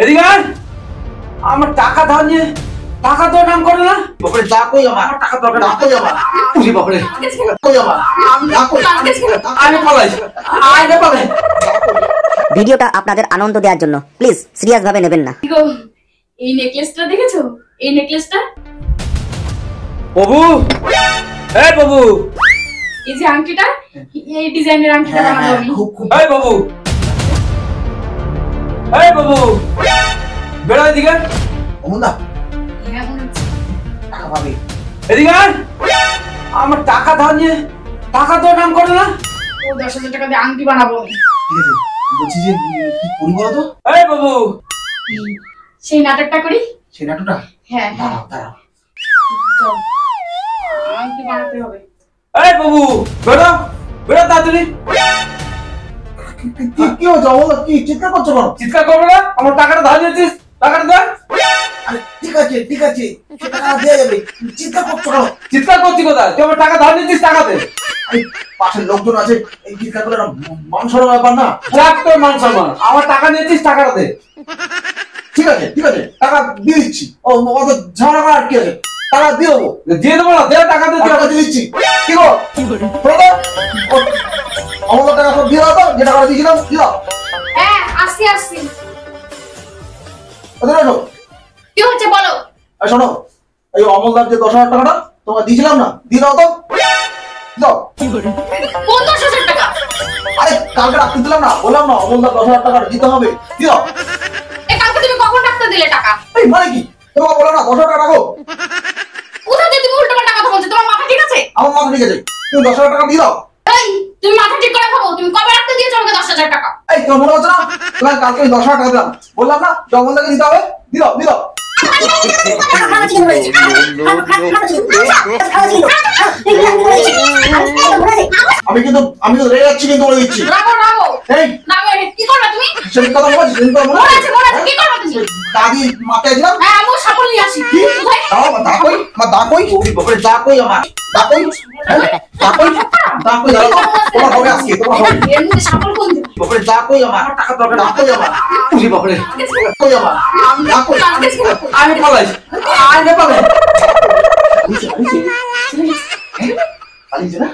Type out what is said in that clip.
এদিকে আয়। আমার টাকা ধার নিয়ে টাকা তো নাম করে না বাপরে, যা কই আমার টাকা দরকার না কই আমার বুঝি বাপরে কই আমার আমি পালাই আয় পালাই। ভিডিওটা আপনাদের আনন্দ দেওয়ার জন্য, প্লিজ সিরিয়াস ভাবে নেবেন না। এই নেকলেসটা দেখেছো? এই নেকলেসটা বাবু, এই বাবু, এই যে আংটিটা, এই ডিজাইনের আংটিটা বানাবো আমি। এই বাবু, এই বাবু, বেড়া এদিকে। অমুন্দা হ্যাঁ মনে হচ্ছে। টাকা পাবে। এদিকে আয়। আমার টাকা ধার নিয়ে টাকা তো নাম করে না। ও 10,000 টাকা দিয়ে আংটি বানাবো আমি। ঠিক আছে, বলছি যে কি করি বলো তো? এই বাবু, সেই নাটকটা করি। সেই নাটকটা? হ্যাঁ দাঁড়াও দাঁড়াও। চল, আংটি বানাতে হবে। এই বাবু, বেড়া বেড়া তাড়াতাড়ি। কি হচ্ছে অমুন্দা? কি চিৎকার করছো কেন? চিৎকার করবে না? আমার টাকাটা ধার নিয়েছিস, টাকাটা দে। আরে ঠিক আছে ঠিক আছে, সে টাকা দেওয়া যাবে, চিৎকার করছো কেন? চিৎকার করছি কোথায়? তুই আমার টাকা ধার নিয়েছিস, টাকা দে। আরে পাশের লোকজন আছে, এই চিৎকার করে মান সম্মানের ব্যাপার না। যাক তোর মান সম্মান, আমার টাকা নিয়েছিস, টাকাটা দে। ঠিক আছে ঠিক আছে, টাকা দিয়ে দিচ্ছি। ও অত ঝামেলা করার আর কি আছে? টাকা দিয়ে দেবো। দিয়ে দেবো না, দে টাকা দে। টাকা দিয়ে দিচ্ছি। কি গো অমুন্দা টাকা সব দিয়ে দাও তো, যে টাকা দিয়েছিলাম দিয়ে দাও। হ্যাঁ আসছি আসছি। ওদের এসো। কি হচ্ছে বলো? আর শোনো, এই অমলদার যে 10,000 টাকাটা তোমাকে দিয়েছিলাম না, দিয়ে দাও তো, দাও। কোন 10,000 টাকা? আরে কালকে রাখতে দিলাম না, বললাম না অমলদার 10,000 টাকা দিতে হবে, দিয়ে দাও। এই কালকে তুমি কখন রাখতে দিলে টাকা? এই মানে কি, তোমাকে বললাম না 10,000 টাকা রাখো? কোথা দিয়ে তুমি উল্টোপাল্টা কথা বলছো? তোমার মাথা ঠিক আছে? আমার মাথা ঠিক আছে, তুমি 10,000 টাকা দিয়ে দাও। এই তুমি মাথা ঠিক করে ভাবো, তুমি কবে রাখতে দিয়েছো আমাকে 10,000 টাকা? এই তোমার মনে হচ্ছে না তোমাকে কালকে 10,000 টাকা দিলাম, বললাম না যে অমলদাকে দিতে হবে, দিয়ে দাও দিয়ে দাও। আমি কিন্তু রেগে যাচ্ছি, কিন্তু বলে দিচ্ছি। রাগো রাগো। এই রাগো, কি করবে তুমি? সেই কথা বলছিস, সেই কথা মনে আছে মনে আছে, কি করবে তুমি? দাদি মাথায় দিলাম। হ্যাঁ আমিও সাপল নিয়ে আসি। কি? কোথায়? দাও আমার দাকই, আমার দাকই, বাপরে দাকই আমার দাকই, দাকই দাকই দাও। তোমার হবে আজকে, তোমার হবে। এর মধ্যে সাপল কোন দিন? বাপরে দাকই আমার টাকা দরকার, দাকই আমার বুঝি বাপরে দাকই আমার দাকই। আমি পালাই আয় পালাই। পালিয়েছে না?